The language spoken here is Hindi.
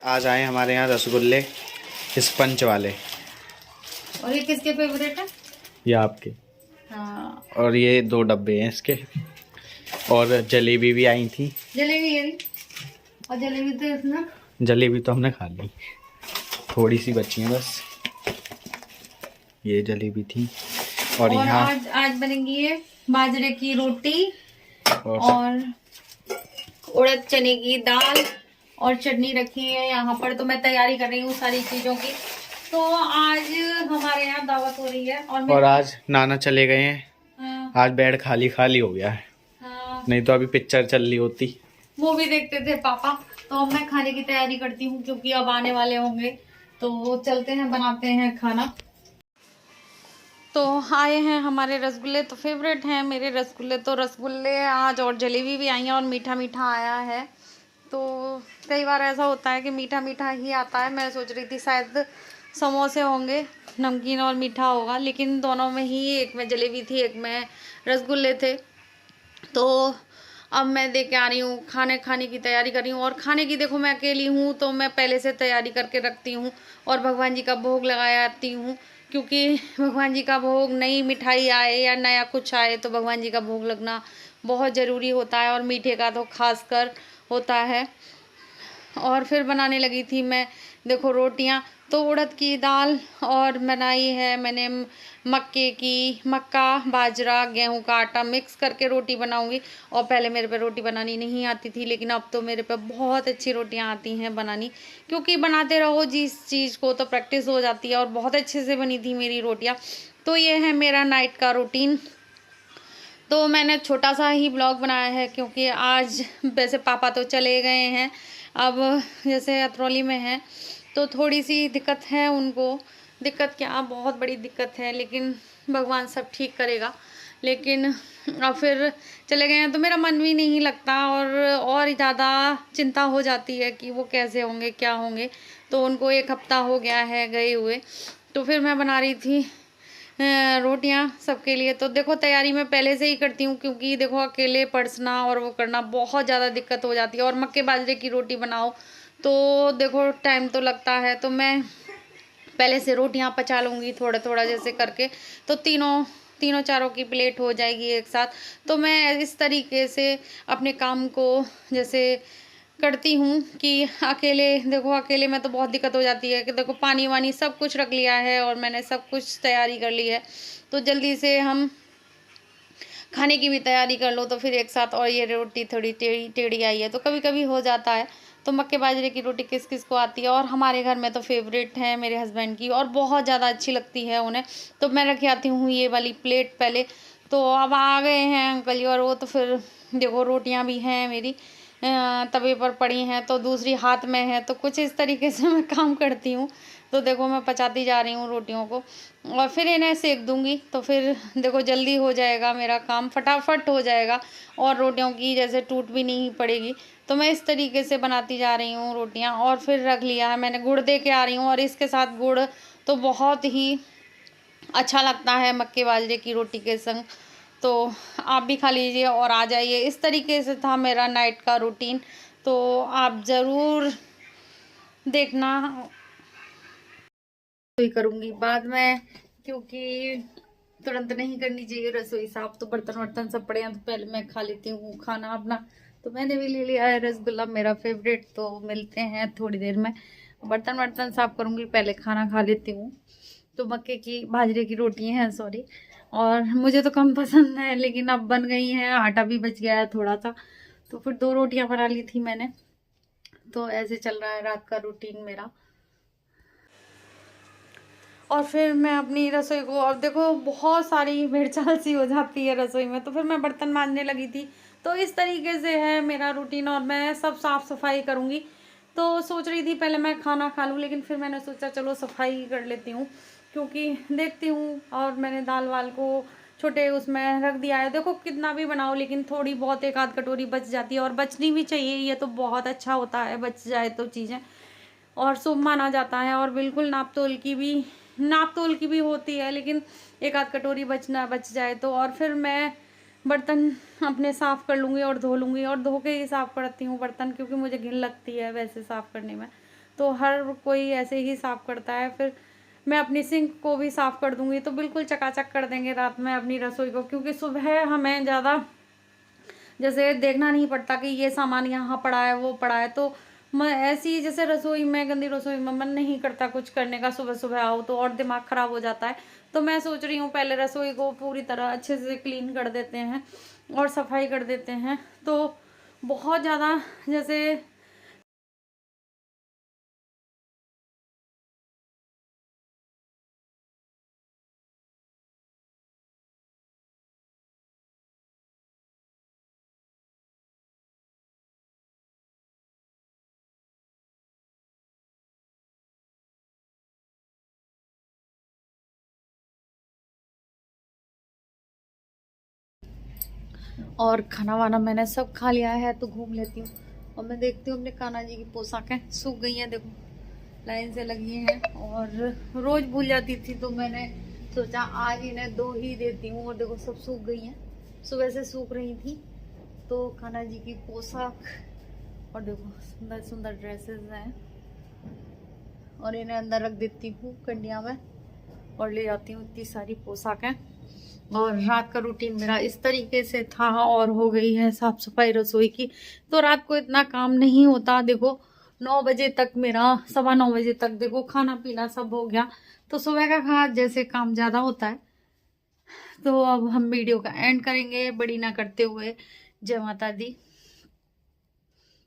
आज आए हमारे यहाँ रसगुल्ले स्पंच वाले। और ये किसके फेवरेट है? ये आपके। हाँ। और ये 2 डब्बे हैं इसके। और जलेबी भी आई थी। जलेबी ये भी। और जलेबी तो इसमें जलेबी तो हमने खा ली, थोड़ी सी बची है बस। ये जलेबी थी। और यहाँ आज बनेगी ये बाजरे की रोटी और और उड़द चने की दाल और चटनी रखी है यहाँ पर। तो मैं तैयारी कर रही हूँ सारी चीजों की। तो आज हमारे यहाँ दावत हो रही है और आज नाना चले गए हैं। हाँ, आज बेड खाली खाली हो गया है। हाँ, नहीं तो अभी पिक्चर चल रही होती, मूवी देखते थे पापा। तो अब मैं खाने की तैयारी करती हूँ क्योंकि अब आने वाले होंगे। तो चलते हैं, बनाते हैं खाना। तो आए हैं हमारे रसगुल्ले, तो फेवरेट हैं मेरे रसगुल्ले। तो रसगुल्ले आज और जलेबी भी आई हैं और मीठा मीठा आया है। तो कई बार ऐसा होता है कि मीठा मीठा ही आता है। मैं सोच रही थी शायद समोसे होंगे, नमकीन और मीठा होगा, लेकिन दोनों में ही, एक में जलेबी थी एक में रसगुल्ले थे। तो अब मैं दे के आ रही हूँ, खाने की तैयारी कर रही हूँ। और खाने की देखो, मैं अकेली हूँ तो मैं पहले से तैयारी करके रखती हूँ और भगवान जी का भोग लगाया आती हूँ। क्योंकि भगवान जी का भोग, नई मिठाई आए या नया कुछ आए तो भगवान जी का भोग लगना बहुत ज़रूरी होता है, और मीठे का तो खास कर होता है। और फिर बनाने लगी थी मैं, देखो रोटियां। तो उड़द की दाल और बनाई है मैंने मक्का, बाजरा, गेहूं का आटा मिक्स करके रोटी बनाऊंगी। और पहले मेरे पे रोटी बनानी नहीं आती थी, लेकिन अब तो मेरे पे बहुत अच्छी रोटियां आती हैं बनानी। क्योंकि बनाते रहो जिस चीज़ को तो प्रैक्टिस हो जाती है, और बहुत अच्छे से बनी थी मेरी रोटियां। तो ये है मेरा नाइट का रूटीन। तो मैंने छोटा सा ही ब्लॉग बनाया है क्योंकि आज वैसे पापा तो चले गए हैं, अब जैसे अतरौली में हैं तो थोड़ी सी दिक्कत है उनको। दिक्कत क्या, बहुत बड़ी दिक्कत है, लेकिन भगवान सब ठीक करेगा। लेकिन अब फिर चले गए हैं तो मेरा मन भी नहीं लगता, और ज़्यादा चिंता हो जाती है कि वो कैसे होंगे, क्या होंगे। तो उनको 1 हफ्ता हो गया है गए हुए। तो फिर मैं बना रही थी रोटियां सबके लिए। तो देखो तैयारी मैं पहले से ही करती हूँ, क्योंकि देखो अकेले परसना और वो करना बहुत ज़्यादा दिक्कत हो जाती है। और मक्के बाजरे की रोटी बनाओ तो देखो टाइम तो लगता है। तो मैं पहले से रोटियां पचा लूँगी थोड़ा थोड़ा जैसे करके, तो तीनों चारों की प्लेट हो जाएगी एक साथ। तो मैं इस तरीके से अपने काम को जैसे करती हूँ कि अकेले, देखो अकेले में तो बहुत दिक्कत हो जाती है कि देखो पानी वानी सब कुछ रख लिया है और मैंने सब कुछ तैयारी कर ली है, तो जल्दी से हम खाने की भी तैयारी कर लो तो फिर एक साथ। और ये रोटी थोड़ी टेढ़ी टेढ़ी आई है तो कभी कभी हो जाता है। तो मक्के बाजरे की रोटी किस किस को आती है, और हमारे घर में तो फेवरेट है मेरे हस्बैंड की और बहुत ज़्यादा अच्छी लगती है उन्हें। तो मैं रख आती हूँ ये वाली प्लेट पहले। तो अब आ गए हैं अंकल जी और वो, तो फिर देखो रोटियाँ भी हैं मेरी तवे पर पड़ी हैं, तो दूसरी हाथ में है। तो कुछ इस तरीके से मैं काम करती हूँ। तो देखो मैं पचाती जा रही हूँ रोटियों को और फिर इन्हें सेक दूंगी। तो फिर देखो जल्दी हो जाएगा मेरा काम, फटाफट हो जाएगा और रोटियों की जैसे टूट भी नहीं पड़ेगी। तो मैं इस तरीके से बनाती जा रही हूँ रोटियाँ। और फिर रख लिया है मैंने, गुड़ दे के आ रही हूँ, और इसके साथ गुड़ तो बहुत ही अच्छा लगता है मक्के बाजरे की रोटी के संग। तो आप भी खा लीजिए और आ जाइए। इस तरीके से था मेरा नाइट का रूटीन, तो आप ज़रूर देखना। रसोई करूँगी बाद में, क्योंकि तुरंत नहीं करनी चाहिए रसोई साफ। तो बर्तन वर्तन सब पड़े हैं तो पहले मैं खा लेती हूँ खाना अपना। तो मैंने भी ले लिया है रसगुल्ला, मेरा फेवरेट। तो मिलते हैं थोड़ी देर में, बर्तन वर्तन साफ करूँगी, पहले खाना खा लेती हूँ। तो मक्के की बाजरे की रोटी हैं, सॉरी, और मुझे तो कम पसंद है लेकिन अब बन गई हैं, आटा भी बच गया है थोड़ा सा। तो फिर 2 रोटियां बना ली थी मैंने। तो ऐसे चल रहा है रात का रूटीन मेरा। और फिर मैं अपनी रसोई को, अब देखो बहुत सारी भेड़चाल सी हो जाती है रसोई में, तो फिर मैं बर्तन मांजने लगी थी। तो इस तरीके से है मेरा रूटीन, और मैं सब साफ़ सफाई करूँगी। तो सोच रही थी पहले मैं खाना खा लूँ, लेकिन फिर मैंने सोचा चलो सफाई कर लेती हूँ, क्योंकि देखती हूँ। और मैंने दाल वाल को छोटे उसमें रख दिया है। देखो कितना भी बनाओ लेकिन थोड़ी बहुत 1 आध कटोरी बच जाती है, और बचनी भी चाहिए, ये तो बहुत अच्छा होता है बच जाए तो चीज़ें, और शुभ माना जाता है। और बिल्कुल नाप तोल की भी होती है, लेकिन 1 आध कटोरी बच जाए तो। और फिर मैं बर्तन अपने साफ़ कर लूँगी और धो लूँगी, और धो के ही साफ़ करती हूँ बर्तन, क्योंकि मुझे घिन लगती है वैसे साफ़ करने में। तो हर कोई ऐसे ही साफ़ करता है। फिर मैं अपनी सिंक को भी साफ़ कर दूँगी तो बिल्कुल चकाचक कर देंगे रात में अपनी रसोई को, क्योंकि सुबह हमें ज़्यादा जैसे देखना नहीं पड़ता कि ये सामान यहाँ पड़ा है वो पड़ा है। तो मैं ऐसी जैसे रसोई में, गंदी रसोई में मन नहीं करता कुछ करने का, सुबह सुबह आओ तो और दिमाग ख़राब हो जाता है। तो मैं सोच रही हूँ पहले रसोई को पूरी तरह अच्छे से क्लीन कर देते हैं और सफाई कर देते हैं। तो बहुत ज़्यादा जैसे और खाना वाना मैंने सब खा लिया है, तो घूम लेती हूँ और मैं देखती हूँ अपने कान्हा जी की पोशाकें सूख गई हैं, देखो लाइन से लगी हैं। और रोज भूल जाती थी तो मैंने सोचा आज इन्हें 2 ही देती हूँ, और देखो सब सूख गई हैं, सुबह से सूख रही थी। तो कान्हा जी की पोशाक, और देखो सुंदर सुंदर ड्रेसेस हैं, और इन्हें अंदर रख देती हूँ कंडिया में और ले जाती हूँ इतनी सारी पोशाकें। और रात का रूटीन मेरा इस तरीके से था, और हो गई है साफ सफाई रसोई की। तो रात को इतना काम नहीं होता, देखो 9 बजे तक मेरा, 9:15 बजे तक देखो खाना पीना सब हो गया। तो सुबह का खाना जैसे काम ज़्यादा होता है। तो अब हम वीडियो का एंड करेंगे बड़ी ना करते हुए। जय माता दी।